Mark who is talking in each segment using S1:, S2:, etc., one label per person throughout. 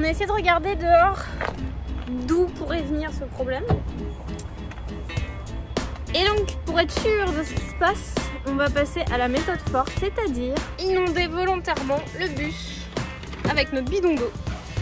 S1: a essayé de regarder dehors d'où pourrait venir ce problème. Et donc, pour être sûr de ce qui se passe, on va passer à la méthode forte, c'est-à-dire inonder volontairement le bus avec notre bidon d'eau.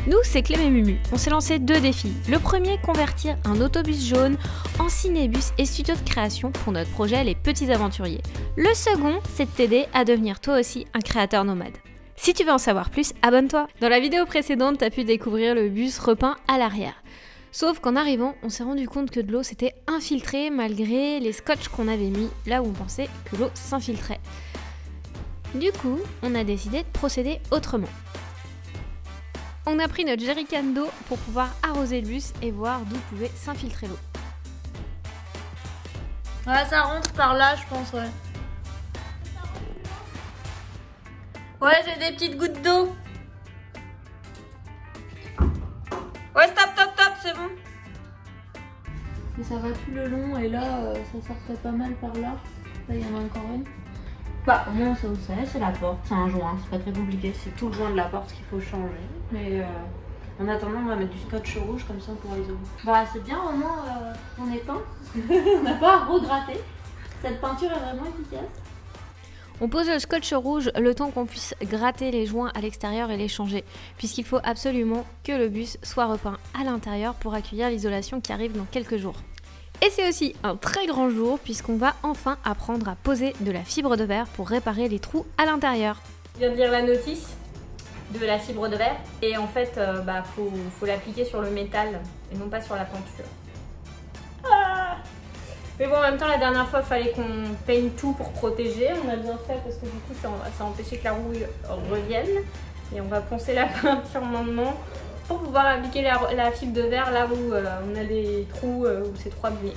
S1: Nous, c'est Clem et Mumu. On s'est lancé 2 défis. Le premier, convertir un autobus jaune en cinébus et studio de création pour notre projet Les Petits Aventuriers. Le second, c'est de t'aider à devenir toi aussi un créateur nomade. Si tu veux en savoir plus, abonne-toi. Dans la vidéo précédente, tu as pu découvrir le bus repeint à l'arrière. Sauf qu'en arrivant, on s'est rendu compte que de l'eau s'était infiltrée malgré les scotch qu'on avait mis là où on pensait que l'eau s'infiltrait. Du coup, on a décidé de procéder autrement. On a pris notre jerrycan d'eau pour pouvoir arroser le bus et voir d'où pouvait s'infiltrer l'eau.
S2: Ouais, ça rentre par là, je pense, ouais. Ouais, j'ai des petites gouttes d'eau. Ouais, stop, c'est bon.
S3: Et ça va tout le long et là, ça sortait pas mal par là. Là, il y en a encore une.
S2: Bah, au moins, ça vous savez, c'est la porte, c'est un joint, c'est pas très compliqué. C'est tout le joint de la porte qu'il faut changer. Mais en attendant, on va mettre du scotch rouge comme ça pour isoler.
S3: Bah, c'est bien, au moins, on est peint. On n'a pas à regratter. Cette peinture est vraiment efficace.
S1: On pose le scotch rouge le temps qu'on puisse gratter les joints à l'extérieur et les changer, puisqu'il faut absolument que le bus soit repeint à l'intérieur pour accueillir l'isolation qui arrive dans quelques jours. Et c'est aussi un très grand jour puisqu'on va enfin apprendre à poser de la fibre de verre pour réparer les trous à l'intérieur. Je viens de lire la notice de la fibre de verre et en fait faut l'appliquer sur le métal et non pas sur la peinture. Mais bon, en même temps, la dernière fois, il fallait qu'on peigne tout pour protéger. On a bien fait parce que du coup, ça a empêché que la rouille revienne. Et on va poncer la peinture maintenant pour pouvoir appliquer la fibre de verre là où on a des trous où c'est trop abîmé.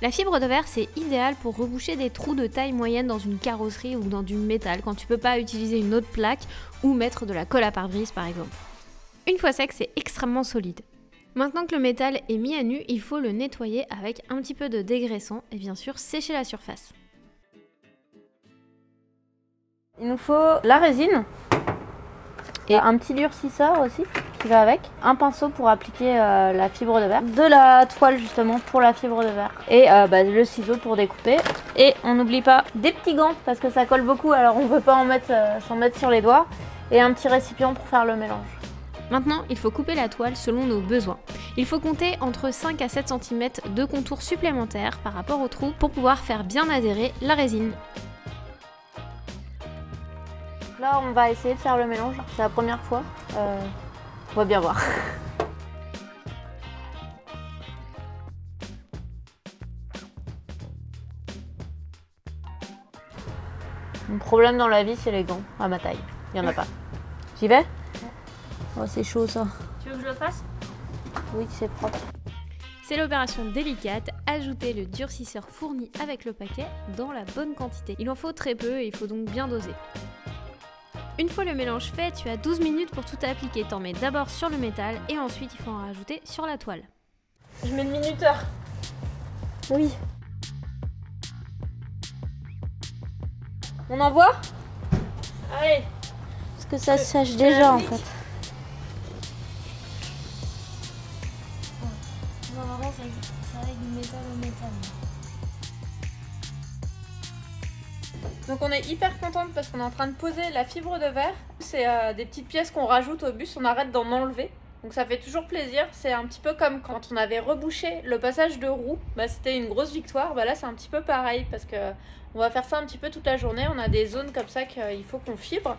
S1: La fibre de verre, c'est idéal pour reboucher des trous de taille moyenne dans une carrosserie ou dans du métal quand tu peux pas utiliser une autre plaque ou mettre de la colle à pare-brise par exemple. Une fois sec, c'est extrêmement solide. Maintenant que le métal est mis à nu, il faut le nettoyer avec un petit peu de dégraissant et bien sûr sécher la surface.
S2: Il nous faut la résine et un petit durcisseur aussi qui va avec, un pinceau pour appliquer la fibre de verre, de la toile justement pour la fibre de verre et le ciseau pour découper. Et on n'oublie pas des petits gants parce que ça colle beaucoup alors on ne peut pas s'en mettre sur les doigts et un petit récipient pour faire le mélange.
S1: Maintenant, il faut couper la toile selon nos besoins. Il faut compter entre 5 à 7 cm de contour supplémentaires par rapport au trou pour pouvoir faire bien adhérer la résine.
S2: Là, on va essayer de faire le mélange. C'est la première fois. On va bien voir. Mon problème dans la vie, c'est les gants à ma taille. Il n'y en a pas. J'y vais ? Oh, c'est chaud ça.
S1: Tu veux que je le fasse ?
S2: Oui, c'est propre.
S1: C'est l'opération délicate, ajouter le durcisseur fourni avec le paquet dans la bonne quantité. Il en faut très peu et il faut donc bien doser. Une fois le mélange fait, tu as 12 minutes pour tout appliquer. T'en mets d'abord sur le métal et ensuite il faut en rajouter sur la toile. Je mets le minuteur.
S2: Oui. On envoie ?
S1: Allez.
S2: Parce que ça sèche déjà en fait.
S3: Normalement, ça règle du métal au métal.
S2: Donc on est hyper contente parce qu'on est en train de poser la fibre de verre. C'est des petites pièces qu'on rajoute au bus, on arrête d'en enlever. Donc ça fait toujours plaisir. C'est un petit peu comme quand on avait rebouché le passage de roue. C'était une grosse victoire. Là c'est un petit peu pareil parce que on va faire ça un petit peu toute la journée. On a des zones comme ça qu'il faut qu'on fibre.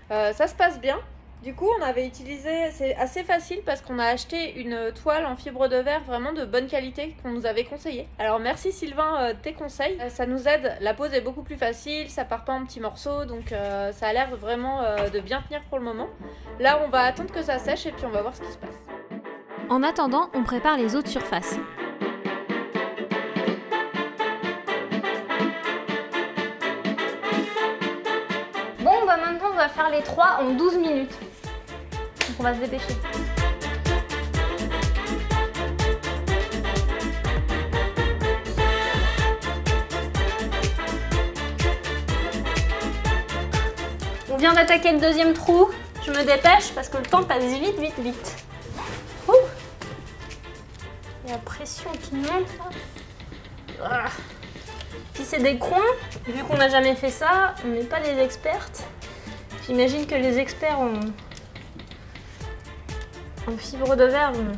S2: Ça se passe bien. Du coup, on avait utilisé, c'est assez facile parce qu'on a acheté une toile en fibre de verre vraiment de bonne qualité qu'on nous avait conseillé. Alors merci Sylvain de tes conseils, ça nous aide, la pose est beaucoup plus facile, ça part pas en petits morceaux, donc ça a l'air vraiment de bien tenir pour le moment. Là, on va attendre que ça sèche et puis on va voir ce qui se passe.
S1: En attendant, on prépare les autres surfaces. Bon, maintenant on va faire les 3 en 12 minutes. Donc on va se dépêcher. On vient d'attaquer le deuxième trou. Je me dépêche parce que le temps passe vite, vite, vite. Ouh. Il y a la pression qui monte là. Ah. Si c'est des coins, vu qu'on n'a jamais fait ça, on n'est pas des expertes. J'imagine que les experts en fibre de verre vont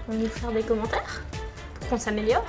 S1: nous faire des commentaires pour qu'on s'améliore.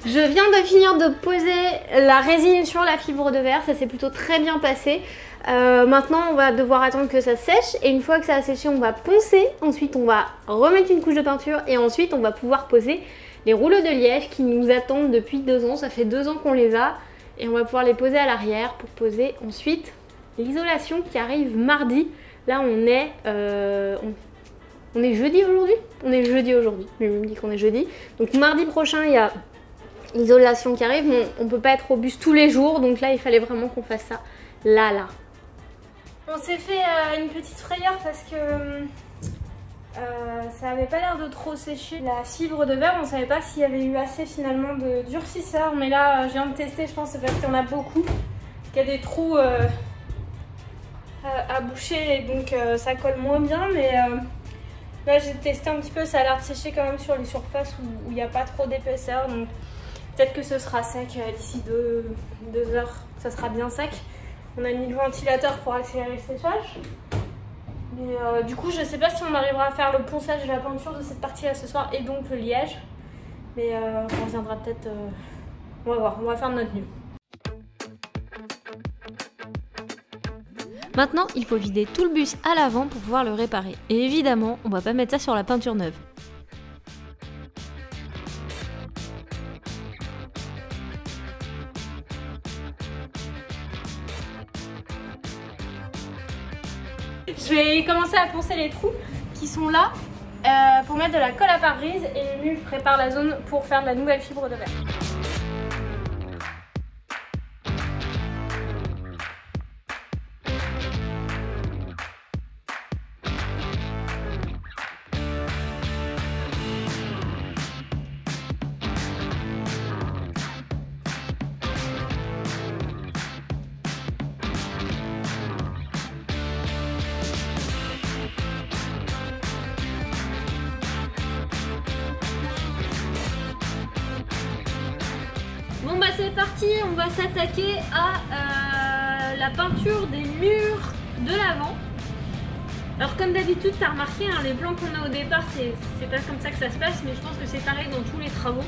S1: Je viens de finir de poser la résine sur la fibre de verre, ça s'est plutôt très bien passé. Maintenant on va devoir attendre que ça sèche et une fois que ça a séché on va poncer, ensuite on va remettre une couche de peinture et ensuite on va pouvoir poser les rouleaux de liège qui nous attendent depuis 2 ans, ça fait 2 ans qu'on les a et on va pouvoir les poser à l'arrière pour poser ensuite l'isolation qui arrive mardi. Là on est jeudi aujourd'hui. On est jeudi aujourd'hui, mais il me dit qu'on est jeudi. Donc mardi prochain il y a l'isolation qui arrive, on peut pas être au bus tous les jours, donc là il fallait vraiment qu'on fasse ça là. On s'est fait une petite frayeur parce que ça avait pas l'air de trop sécher. La fibre de verre, on savait pas s'il y avait eu assez finalement de durcisseur, mais là je viens de tester, je pense que c'est parce qu'il y en a beaucoup, qu'il y a des trous à boucher et donc ça colle moins bien, mais là j'ai testé un petit peu, ça a l'air de sécher quand même sur les surfaces où il n'y a pas trop d'épaisseur, donc peut-être que ce sera sec d'ici 2 heures, ça sera bien sec. On a mis le ventilateur pour accélérer le séchage. Mais du coup, je sais pas si on arrivera à faire le ponçage de la peinture de cette partie-là ce soir et donc le liège. Mais on reviendra peut-être... On va voir, on va faire de notre mieux. Maintenant, il faut vider tout le bus à l'avant pour pouvoir le réparer. Et évidemment, on va pas mettre ça sur la peinture neuve. Je vais commencer à poncer les trous qui sont là pour mettre de la colle à pare-brise et Mumu prépare la zone pour faire de la nouvelle fibre de verre. Bon bah c'est parti, on va s'attaquer à la peinture des murs de l'avant. Alors comme d'habitude, tu as remarqué, hein, les plans qu'on a au départ, c'est pas comme ça que ça se passe, mais je pense que c'est pareil dans tous les travaux.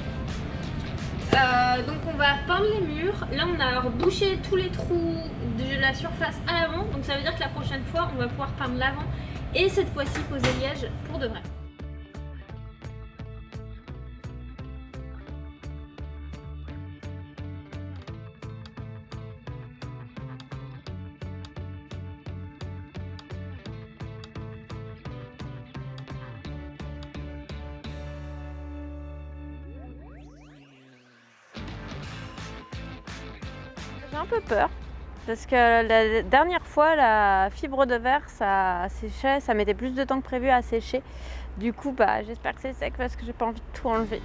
S1: Donc on va peindre les murs. Là on a rebouché tous les trous de la surface à l'avant, donc ça veut dire que la prochaine fois on va pouvoir peindre l'avant et cette fois-ci poser le liège pour de vrai.
S2: J'ai un peu peur parce que la dernière fois la fibre de verre ça séchait, ça mettait plus de temps que prévu à sécher. Du coup bah j'espère que c'est sec parce que j'ai pas envie de tout enlever.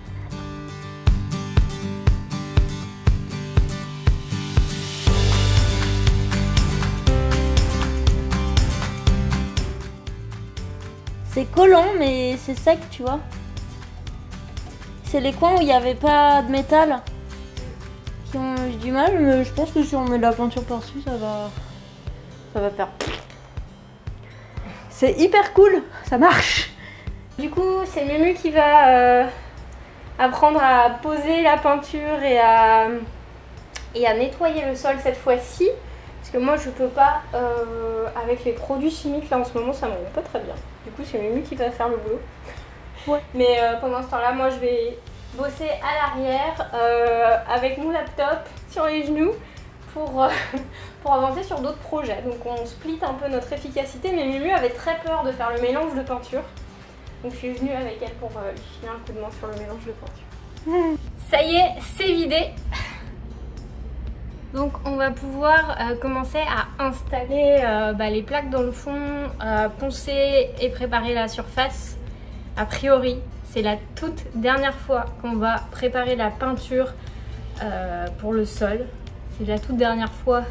S3: C'est collant mais c'est sec, tu vois. C'est les coins où il n'y avait pas de métal qui ont eu du mal, mais je pense que si on met de la peinture par-dessus, ça va faire. C'est hyper cool, ça marche.
S1: Du coup, c'est Mumu qui va apprendre à poser la peinture et à nettoyer le sol cette fois-ci. Parce que moi, je peux pas, avec les produits chimiques, là en ce moment, ça me rend pas très bien. Du coup, c'est Mumu qui va faire le boulot. Ouais. Mais pendant ce temps-là, moi, je vais bosser à l'arrière avec mon laptop sur les genoux pour avancer sur d'autres projets. Donc on split un peu notre efficacité, mais Mumu avait très peur de faire le mélange de peinture. Donc je suis venue avec elle pour lui filer un coup de main sur le mélange de peinture. Ça y est, c'est vidé. Donc on va pouvoir commencer à installer les plaques dans le fond, poncer et préparer la surface. A priori, c'est la toute dernière fois qu'on va préparer la peinture pour le sol. C'est la toute dernière fois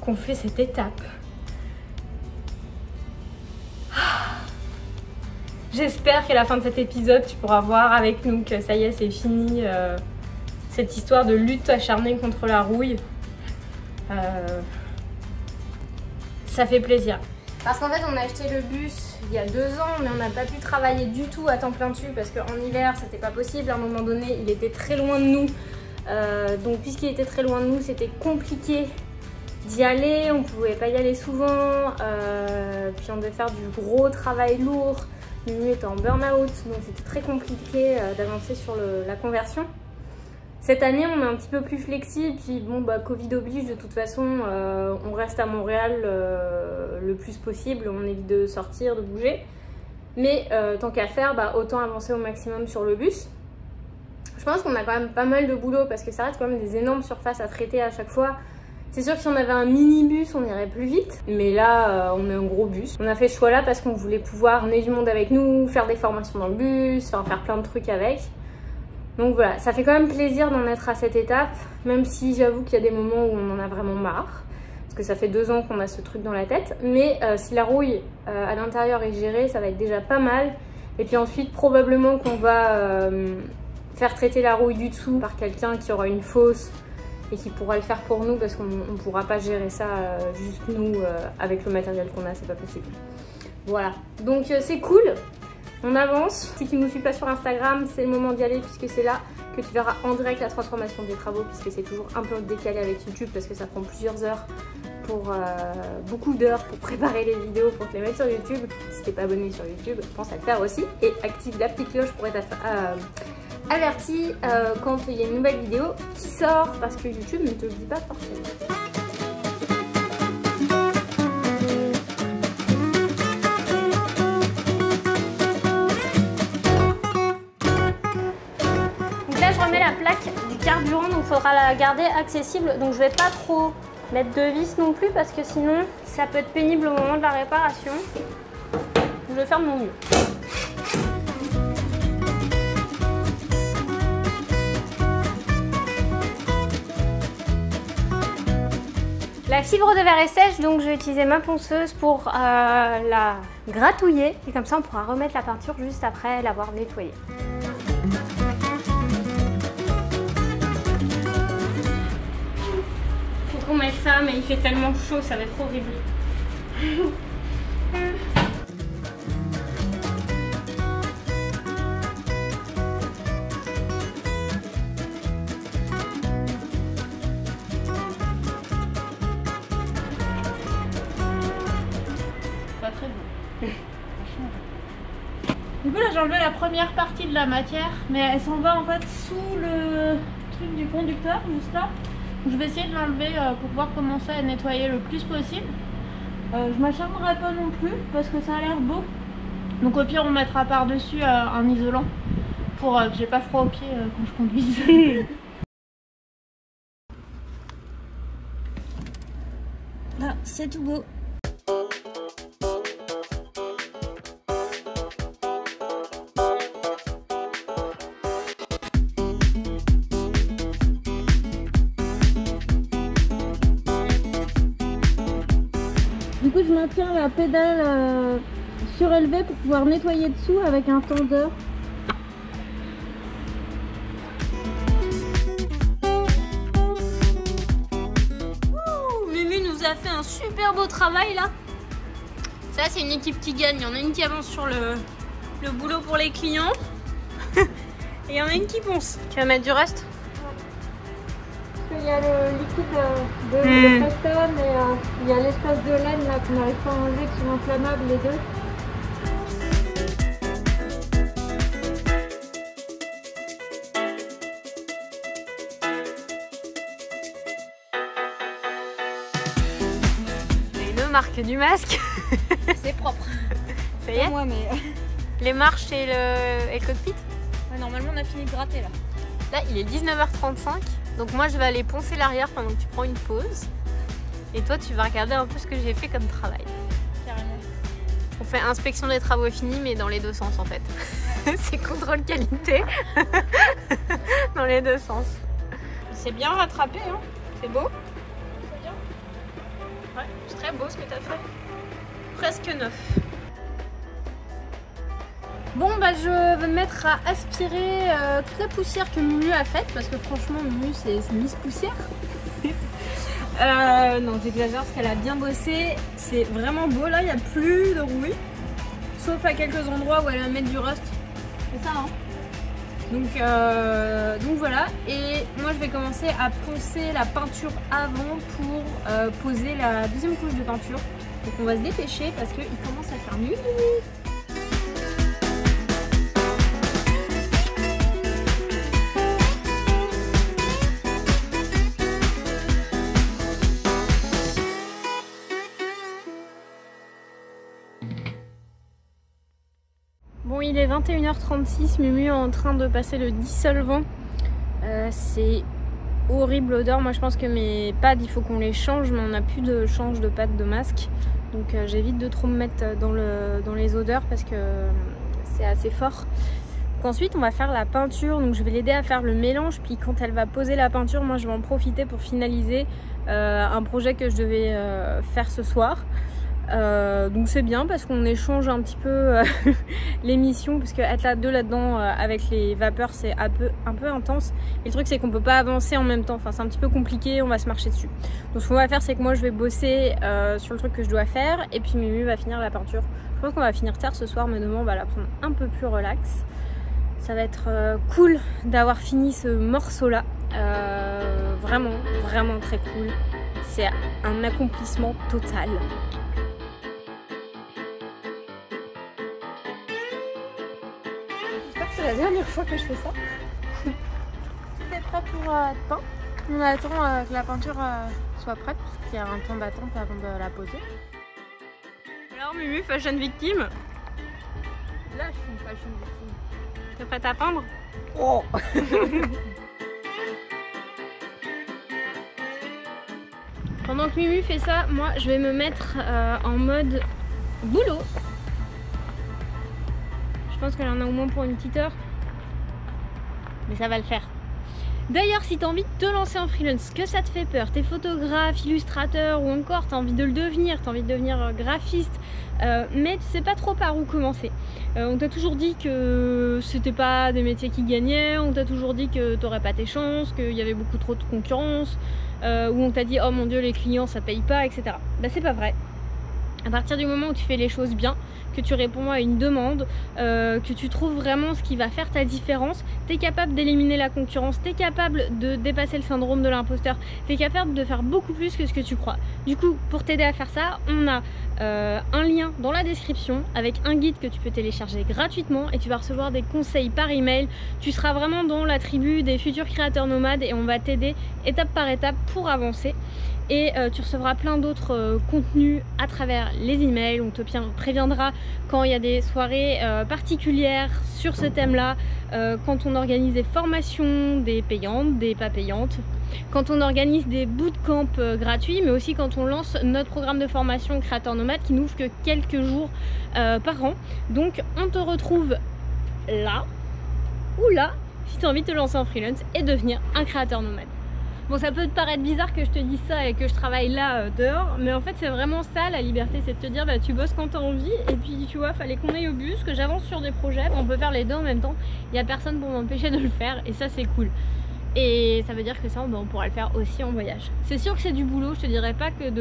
S1: qu'on fait cette étape. J'espère qu'à la fin de cet épisode, tu pourras voir avec nous que ça y est, c'est fini cette histoire de lutte acharnée contre la rouille. Ça fait plaisir. Parce qu'en fait, on a acheté le bus il y a 2 ans, mais on n'a pas pu travailler du tout à temps plein dessus parce qu'en hiver, c'était pas possible. À un moment donné, il était très loin de nous. Donc, puisqu'il était très loin de nous, c'était compliqué d'y aller. On pouvait pas y aller souvent. Puis, on devait faire du gros travail lourd. Mimi était en burn-out, donc c'était très compliqué d'avancer sur la conversion. Cette année, on est un petit peu plus flexible, puis bon, Covid oblige, de toute façon, on reste à Montréal le plus possible, on évite de sortir, de bouger. Mais tant qu'à faire, autant avancer au maximum sur le bus. Je pense qu'on a quand même pas mal de boulot, parce que ça reste quand même des énormes surfaces à traiter à chaque fois. C'est sûr que si on avait un mini-bus, on irait plus vite. Mais là, on est un gros bus. On a fait ce choix-là parce qu'on voulait pouvoir emmener du monde avec nous, faire des formations dans le bus, faire plein de trucs avec. Donc voilà, ça fait quand même plaisir d'en être à cette étape, même si j'avoue qu'il y a des moments où on en a vraiment marre. Parce que ça fait 2 ans qu'on a ce truc dans la tête. Mais si la rouille à l'intérieur est gérée, ça va être déjà pas mal. Et puis ensuite, probablement qu'on va faire traiter la rouille du dessous par quelqu'un qui aura une fosse et qui pourra le faire pour nous parce qu'on ne pourra pas gérer ça juste nous avec le matériel qu'on a, c'est pas possible. Voilà, donc c'est cool, on avance. Si tu ne nous suis pas sur Instagram, c'est le moment d'y aller puisque c'est là que tu verras en direct la transformation des travaux, puisque c'est toujours un peu décalé avec YouTube parce que ça prend plusieurs heures, beaucoup d'heures pour préparer les vidéos pour te les mettre sur YouTube. Si t'es pas abonné sur YouTube, pense à le faire aussi et active la petite cloche pour être averti quand il y a une nouvelle vidéo qui sort, parce que YouTube ne te le dit pas forcément. Donc là je remets la plaque du carburant, donc il faudra la garder accessible, donc je vais pas trop mettre de vis non plus parce que sinon ça peut être pénible au moment de la réparation. Je vais faire de mon mieux. La fibre de verre est sèche, donc je vais utiliser ma ponceuse pour la gratouiller. Et comme ça, on pourra remettre la peinture juste après l'avoir nettoyée. Faut qu'on mette ça, mais il fait tellement chaud, ça va être horrible.
S2: Du coup là j'ai enlevé la première partie de la matière, mais elle s'en va en fait sous le truc du conducteur, juste là. Donc, je vais essayer de l'enlever pour pouvoir commencer à nettoyer le plus possible. Je m'acharnerai pas non plus parce que ça a l'air beau. Donc au pire on mettra par dessus un isolant pour que j'ai pas froid aux pieds quand je conduise.
S3: Là c'est tout beau. Du coup je maintiens la pédale surélevée pour pouvoir nettoyer dessous avec un tendeur.
S1: Mimi nous a fait un super beau travail là. Ça c'est une équipe qui gagne, il y en a une qui avance sur le boulot pour les clients et il y en a une qui ponce. Tu vas mettre du reste?
S3: Il y a le liquide de Preston et il y a l'espèce de laine là qu'on n'arrive pas à enlever qui sont inflammables les deux.
S1: Une marque du masque.
S2: C'est propre.
S1: Ça y est?
S2: Moi, mais...
S1: Les marches et le cockpit?
S2: Ouais, normalement on a fini de gratter là.
S1: Là il est 19h35. Donc moi je vais aller poncer l'arrière pendant que tu prends une pause. Et toi tu vas regarder un peu ce que j'ai fait comme travail.
S2: Carrément.
S1: On fait inspection des travaux finis mais dans les deux sens en fait. C'est contrôle qualité. Dans les deux sens. C'est bien rattrapé hein. C'est beau. C'est bien. Ouais, c'est très beau ce que tu as fait. Presque neuf. Bon bah je vais me mettre à aspirer toute la poussière que Mumu a faite parce que franchement Mumu c'est Miss Poussière. Non j'exagère parce qu'elle a bien bossé, c'est vraiment beau là, il n'y a plus de rouille. Sauf à quelques endroits où elle va mettre du rust. C'est ça hein. Donc voilà, et moi je vais commencer à poncer la peinture avant pour poser la deuxième couche de peinture. Donc on va se dépêcher parce qu'il commence à faire nuit. Bon, il est 21h36, Mumu est en train de passer le dissolvant. C'est horrible l'odeur. Moi je pense que mes pads il faut qu'on les change, mais on n'a plus de change de pads de masque. Donc j'évite de trop me mettre dans les odeurs parce que c'est assez fort. Donc ensuite on va faire la peinture, donc je vais l'aider à faire le mélange. Puis quand elle va poser la peinture, moi je vais en profiter pour finaliser un projet que je devais faire ce soir. Donc c'est bien parce qu'on échange un petit peu les missions, parce que être là deux là-dedans avec les vapeurs c'est un peu intense, et le truc c'est qu'on peut pas avancer en même temps, enfin c'est un petit peu compliqué, on va se marcher dessus. Donc ce qu'on va faire c'est que moi je vais bosser sur le truc que je dois faire et puis Mumu va finir la peinture. Je pense qu'on va finir tard ce soir, mais demain on va la prendre un peu plus relax. Ça va être cool d'avoir fini ce morceau là, vraiment très cool, c'est un accomplissement total. C'est la dernière fois que je fais ça.
S2: Tout est prêt pour être peint. On attend que la peinture soit prête parce qu'il y a un temps d'attente avant de la poser.
S1: Alors Mumu, fashion victime.
S2: Là je suis une fashion victime.
S1: T'es prête à peindre?
S2: Oh.
S1: Pendant que Mumu fait ça, moi je vais me mettre en mode boulot. Je pense qu'elle en a au moins pour une petite heure. Mais ça va le faire. D'ailleurs, si tu as envie de te lancer en freelance, que ça te fait peur, t'es photographe, illustrateur ou encore tu as envie de le devenir, tu as envie de devenir graphiste, mais tu sais pas trop par où commencer. On t'a toujours dit que c'était pas des métiers qui gagnaient, on t'a toujours dit que t'aurais pas tes chances, qu'il y avait beaucoup trop de concurrence, ou on t'a dit oh mon dieu les clients ça paye pas, etc. Bah c'est pas vrai. À partir du moment où tu fais les choses bien, que tu réponds à une demande, que tu trouves vraiment ce qui va faire ta différence, tu es capable d'éliminer la concurrence, tu es capable de dépasser le syndrome de l'imposteur, tu es capable de faire beaucoup plus que ce que tu crois. Du coup, pour t'aider à faire ça, on a un lien dans la description avec un guide que tu peux télécharger gratuitement et tu vas recevoir des conseils par email. Tu seras vraiment dans la tribu des futurs créateurs nomades et on va t'aider étape par étape pour avancer. Et tu recevras plein d'autres contenus à travers les emails. On te préviendra quand il y a des soirées particulières sur ce thème là, quand on organise des formations, des payantes, des pas payantes, quand on organise des bootcamps gratuits, mais aussi quand on lance notre programme de formation Créateur Nomade qui n'ouvre que quelques jours par an. Donc on te retrouve là ou là si tu as envie de te lancer en freelance et devenir un créateur nomade. Bon, ça peut te paraître bizarre que je te dise ça et que je travaille là dehors, mais en fait c'est vraiment ça la liberté, c'est de te dire bah tu bosses quand t'as envie, et puis tu vois, fallait qu'on aille au bus, que j'avance sur des projets, on peut faire les deux en même temps, il n'y a personne pour m'empêcher de le faire, et ça c'est cool. Et ça veut dire que ça on pourra le faire aussi en voyage. C'est sûr que c'est du boulot, je te dirais pas que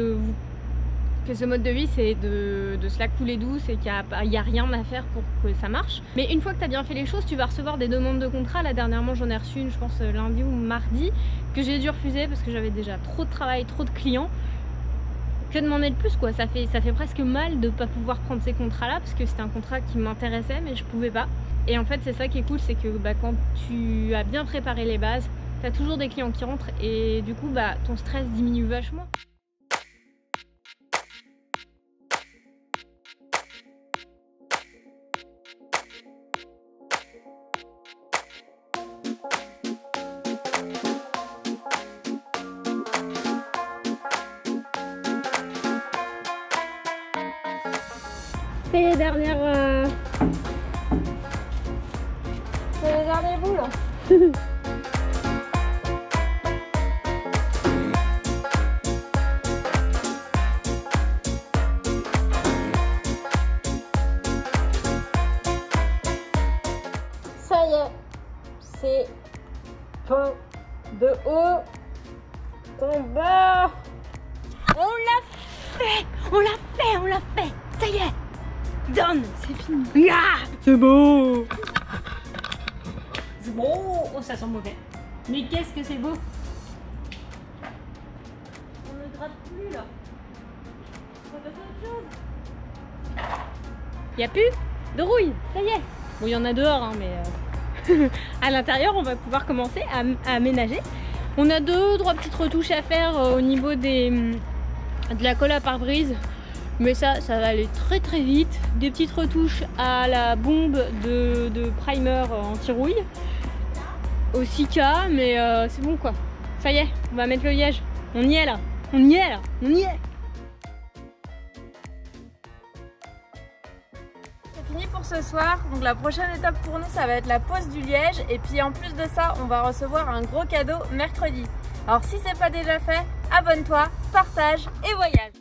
S1: ce mode de vie c'est de se la couler douce et qu'il n'y a rien à faire pour que ça marche. Mais une fois que tu as bien fait les choses, tu vas recevoir des demandes de contrat. Là dernièrement j'en ai reçu une, je pense lundi ou mardi, que j'ai dû refuser parce que j'avais déjà trop de travail, trop de clients. Que demander de plus quoi, ça fait presque mal de ne pas pouvoir prendre ces contrats là parce que c'était un contrat qui m'intéressait mais je pouvais pas. Et en fait c'est ça qui est cool, c'est que quand tu as bien préparé les bases, tu as toujours des clients qui rentrent et du coup ton stress diminue vachement. C'est les dernières...
S2: C'est les derniers bouts là.
S1: Ça y est, c'est fin de haut en bas. On l'a fait, on l'a fait, on l'a fait. Ça y est, done, c'est fini. Ah, c'est beau. C'est beau. Oh, ça sent mauvais. Mais qu'est-ce que c'est beau.
S3: On ne gratte plus là. On va faire autre chose.
S1: Il n'y a plus de rouille, ça y est. Bon, il y en a dehors, hein, mais à l'intérieur, on va pouvoir commencer à aménager. On a 2-3 petites retouches à faire au niveau de la colle à pare-brise. Mais ça va aller très très vite. Des petites retouches à la bombe de primer anti-rouille. Au Sika, mais c'est bon quoi. Ça y est, on va mettre le liège. On y est là, on y est là, on y est.
S2: C'est fini pour ce soir, donc la prochaine étape pour nous ça va être la pose du liège et puis en plus de ça on va recevoir un gros cadeau mercredi. Alors si c'est pas déjà fait, abonne-toi, partage et voyage.